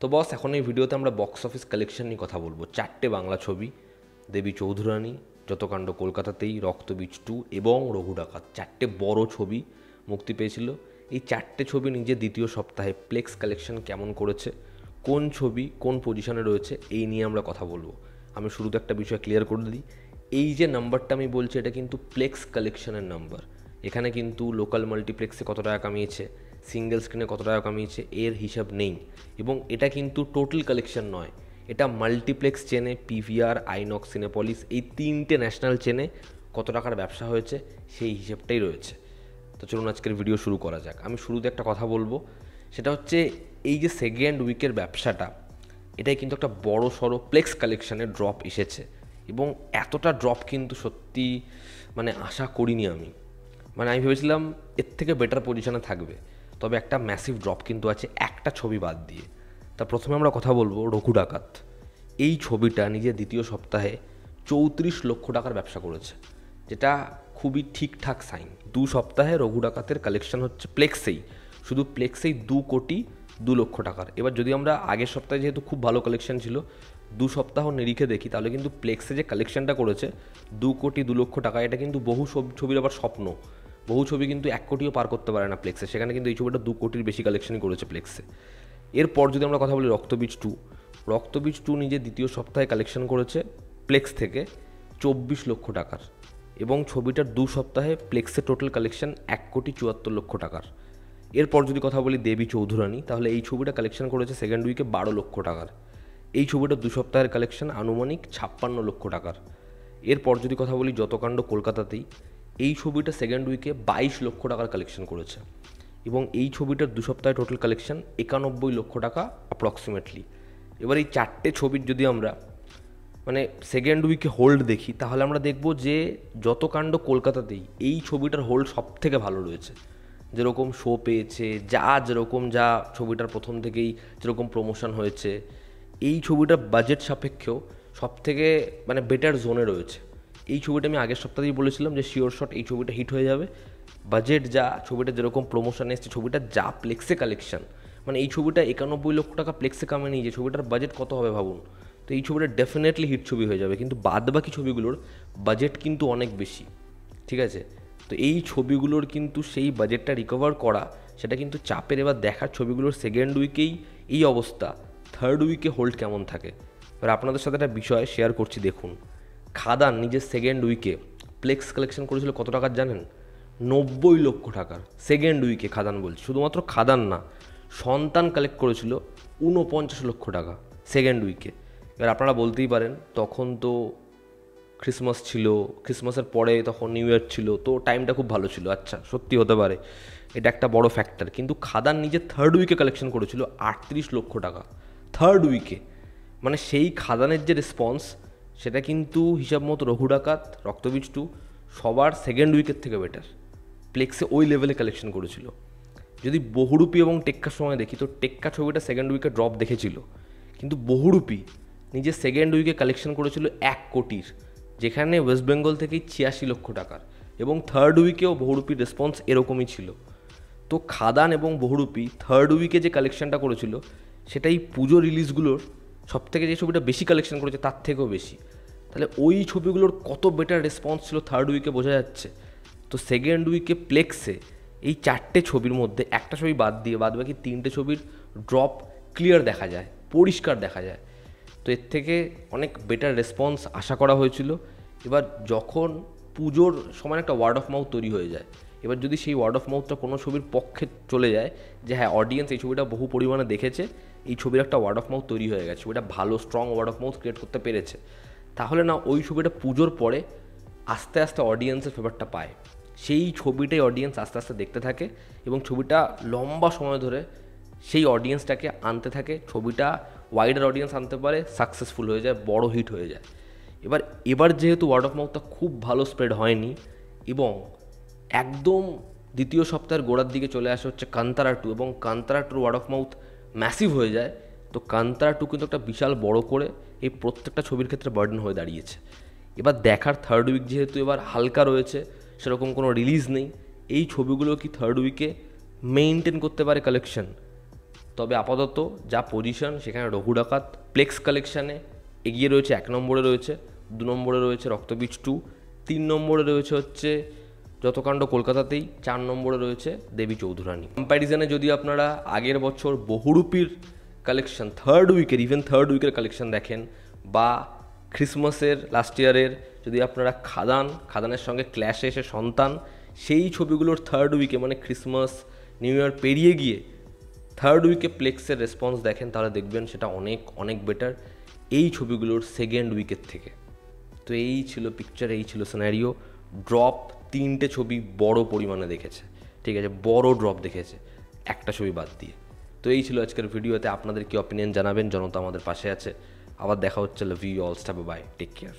তো বস, এখন এই ভিডিওতে আমরা বক্স অফিস কালেকশন নিয়ে কথা বলবো। 4টে বাংলা ছবি, দেবী চৌধুরানী, যতকাণ্ড কলকাতাতেই, রক্তবীজ 2 এবং রঘু ডাকাত, 4টে বড় ছবি মুক্তি পেয়েছিল। এই 4টে ছবি নিজে দ্বিতীয় সপ্তাহে প্লেক্স কালেকশন কেমন করেছে, কোন ছবি কোন পজিশনে রয়েছে, এই নিয়ে আমরা কথা বলবো। আমি শুরুতে একটা বিষয় ক্লিয়ার করে দিই, এই যে নাম্বারটা আমি বলছি এটা কিন্তু প্লেক্স কালেকশনের নাম্বার। এখানে কিন্তু লোকাল মাল্টিপ্লেক্সে কত টাকা কামিয়েছে, সিঙ্গেল স্ক্রিনে কত টাকা কামিয়েছে এর হিসাব নেই। এবং এটা কিন্তু টোটাল কালেকশন নয়, এটা মাল্টিপ্লেক্স চেনে, পিভিআর, আইনক্স, সিনেপলিস, এই 3টে ন্যাশনাল চেনে কত টাকার ব্যবসা হয়েছে সেই হিসেবটাই রয়েছে। তো চলুন আজকের ভিডিও শুরু করা যাক। আমি শুরুতে একটা কথা বলবো, সেটা হচ্ছে এই যে সেকেন্ড উইকের ব্যবসাটা, এটাই কিন্তু একটা বড় সড়ো প্লেক্স কালেকশানে ড্রপ এসেছে। এবং এতটা ড্রপ কিন্তু সত্যি আশা করিনি আমি। আমি ভেবেছিলাম এর থেকে বেটার পজিশনে থাকবে, তবে একটা ম্যাসিভ ড্রপ কিন্তু আছে একটা ছবি বাদ দিয়ে। তা প্রথমে আমরা কথা বলবো রঘু ডাকাত। এই ছবিটা নিজের দ্বিতীয় সপ্তাহে 34 লক্ষ টাকার ব্যবসা করেছে, যেটা খুবই ঠিকঠাক সাইন। 2 সপ্তাহে রঘু ডাকাতের কালেকশন হচ্ছে প্লেক্সেই, শুধু প্লেক্সেই 2,02,00,000 টাকার। এবার যদি আমরা আগের সপ্তাহে যেহেতু খুব ভালো কালেকশন ছিল, 2 সপ্তাহ নিরিখে দেখি, তাহলে কিন্তু প্লেক্সে যে কালেকশনটা করেছে 2,02,00,000 টাকা, এটা কিন্তু বহু ছবির আবার স্বপ্ন। বহু ছবি কিন্তু 1 কোটিও পার করতে পারে না প্লেক্সে, সেখানে কিন্তু এই ছবিটা 2 কোটির বেশি কালেকশনই করেছে প্লেক্সে। এরপর যদি আমরা কথা বলি রক্তবীজ 2, রক্তবীজ 2 নিজের দ্বিতীয় সপ্তাহে কালেকশন করেছে প্লেক্স থেকে 24 লক্ষ টাকার, এবং ছবিটার 2 সপ্তাহে প্লেক্সে টোটাল কালেকশন 1,74,00,000 টাকার। এরপর যদি কথা বলি দেবী চৌধুরানী, তাহলে এই ছবিটা কালেকশন করেছে সেকেন্ড উইকে 12 লক্ষ টাকার। এই ছবিটার 2 সপ্তাহের কালেকশন আনুমানিক 56 লক্ষ টাকার। এরপর যদি কথা বলি যতকাণ্ড কলকাতাতেই, এই ছবিটা সেকেন্ড উইকে 22 লক্ষ টাকার কালেকশন করেছে, এবং এই ছবিটার 2 সপ্তাহে টোটাল কালেকশন 91 লক্ষ টাকা অ্যাপ্রক্সিমেটলি। এবার এই 4টে ছবির যদি আমরা সেকেন্ড উইকে হোল্ড দেখি, তাহলে আমরা দেখব যে যতকাণ্ড কলকাতাতেই এই ছবিটার হোল্ড সব থেকে ভালো রয়েছে। যেরকম শো পেয়েছে, যা ছবিটার প্রথম থেকেই যেরকম প্রমোশন হয়েছে, এই ছবিটার বাজেট সাপেক্ষেও সব থেকে বেটার জোনে রয়েছে। এই ছবিটা আমি আগের সপ্তাহেই বলেছিলাম যে শিওর শট এই ছবিটা হিট হয়ে যাবে। বাজেট যা, ছবিটা যেরকম প্রমোশন এসছে, ছবিটা যা প্লেক্সে কালেকশন, এই ছবিটা 91 লক্ষ টাকা প্লেক্সে কামে নিয়ে, যে ছবিটার বাজেট কত হবে ভাবুন। তো এই ছবিটা ডেফিনেটলি হিট ছবি হয়ে যাবে, কিন্তু বাদ বাকি ছবিগুলোর বাজেট কিন্তু অনেক বেশি, ঠিক আছে? তো এই ছবিগুলোর কিন্তু সেই বাজেটটা রিকভার করা, সেটা কিন্তু চাপের। এবার দেখার ছবিগুলোর সেকেন্ড উইকেই এই অবস্থা, থার্ড উইকে হোল্ড কেমন থাকে। এবার আপনাদের সাথে একটা বিষয় শেয়ার করছি, দেখুন। খাদান নিজের সেকেন্ড উইকে প্লেক্স কালেকশন করেছিল কত টাকার জানেন? 90 লক্ষ টাকার সেকেন্ড উইকে। খাদান বলছি, শুধুমাত্র খাদান না, সন্তান কালেক্ট করেছিল 49 লক্ষ টাকা সেকেন্ড উইকে। এবার আপনারা বলতেই পারেন তখন তো ক্রিসমাস ছিল, ক্রিসমাসের পরে তখন নিউ ইয়ার ছিল, তো টাইমটা খুব ভালো ছিল। আচ্ছা, সত্যি হতে পারে, এটা একটা বড় ফ্যাক্টর। কিন্তু খাদান নিজের থার্ড উইকে কালেকশন করেছিল 38 লক্ষ টাকা থার্ড উইকে। সেই খাদানের যে রেসপন্স, সেটা কিন্তু হিসাব মতো রঘু ডাকাত, রক্তবীজ 2 সবার সেকেন্ড উইকের থেকে বেটার। প্লেক্সে ওই লেভেলে কালেকশন করেছিল। যদি বহুরূপী এবং টেক্কার সময় দেখি, তো টেক্কা ছবিটা সেকেন্ড উইকে ড্রপ দেখেছিল, কিন্তু বহুরূপী নিজের সেকেন্ড উইকে কালেকশন করেছিল 1 কোটির, যেখানে ওয়েস্ট বেঙ্গল থেকেই 86 লক্ষ টাকার, এবং থার্ড উইকেও বহুরূপীর রেসপন্স এরকমই ছিল। তো খাদান এবং বহুরূপী থার্ড উইকে যে কালেকশনটা করেছিল, সেটাই পুজো রিলিজগুলোর সবথেকে যে ছবিটা বেশি কালেকশন করেছে তার থেকেও বেশি। তাহলে ওই ছবিগুলোর কত বেটার রেসপন্স ছিল থার্ড উইকে বোঝা যাচ্ছে। তো সেকেন্ড উইকে প্লেক্সে এই 4টে ছবির মধ্যে একটা ছবি বাদ দিয়ে বাদ বাকি 3টে ছবির ড্রপ ক্লিয়ার দেখা যায়, পরিষ্কার দেখা যায়। তো এর থেকে অনেক বেটার রেসপন্স আশা করা হয়েছিল। এবার যখন পুজোর সময় একটা ওয়ার্ড অফ মাউথ তৈরি হয়ে যায়, এবার যদি সেই ওয়ার্ড অফ মাউথটা কোনো ছবির পক্ষে চলে যায়, যে হ্যাঁ অডিয়েন্স এই ছবিটা বহু পরিমাণে দেখেছে, এই ছবির একটা ওয়ার্ড অফ মাউথ তৈরি হয়ে গেছে, ছবিটা ভালো strong word of mouth create করতে পেরেছে, তাহলে না ওই ছবিটা পুজোর পরে আস্তে আস্তে অডিয়েন্সের ফেভারটা পায়। সেই ছবিটাই অডিয়েন্স আস্তে আস্তে দেখতে থাকে, এবং ছবিটা লম্বা সময় ধরে সেই অডিয়েন্সটাকে আনতে থাকে। ছবিটা ওয়াইডার অডিয়েন্স আনতে পারে, সাকসেসফুল হয়ে যায়, বড় হিট হয়ে যায়। এবার যেহেতু ওয়ার্ড অফ মাউথটা খুব ভালো স্প্রেড হয়নি, এবং একদম দ্বিতীয় সপ্তাহের গোড়ার দিকে চলে আসে হচ্ছে কান্তারা 2, এবং Kantara 2 word of mouth massive হয়ে যায়। তো কান্তারা 2 কিন্তু একটা বিশাল বড় করে এই প্রত্যেকটা ছবির ক্ষেত্রে বার্ডেন হয়ে দাঁড়িয়েছে। এবার দেখার থার্ড উইক যেহেতু এবার হালকা রয়েছে, সেরকম কোনো রিলিজ নেই, এই ছবিগুলো কি থার্ড উইকে মেইনটেন করতে পারে কালেকশন? তবে আপাতত যা পজিশন সেখানে রঘু ডাকাত প্লেক্স কালেকশানে এগিয়ে রয়েছে, 1 নম্বরে রয়েছে, 2 নম্বরে রয়েছে রক্তবীজ 2, 3 নম্বরে রয়েছে হচ্ছে যতকাণ্ড কলকাতাতেই, 4 নম্বরে রয়েছে দেবী চৌধুরানী। কম্প্যারিজনে যদি আপনারা আগের বছর বহুরূপীর কালেকশন থার্ড উইকের কালেকশন দেখেন, বা ক্রিসমাসের লাস্ট ইয়ারের যদি আপনারা খাদানের সঙ্গে ক্ল্যাশে এসে সন্তান, সেই ছবিগুলোর থার্ড উইকে মানে ক্রিসমাস নিউ ইয়ার পেরিয়ে গিয়ে থার্ড উইকে প্লেক্সের রেসপন্স দেখেন, তাহলে দেখবেন সেটা অনেক অনেক বেটার এই ছবিগুলোর সেকেন্ড উইকের থেকে। তো এই ছিল পিকচার, এই ছিল সিনারিও। ড্রপ 3টে ছবি বড় পরিমাণে দেখেছে, ঠিক আছে, বড় ড্রপ দেখেছে একটা ছবি বাদ দিয়ে। তো এই ছিল আজকের ভিডিওতে। আপনাদের কি অপিনিয়ন জানাবেন, জনতা আমাদের পাশে আছে। আবার দেখা হচ্ছে, love you all, stop, bye, take care.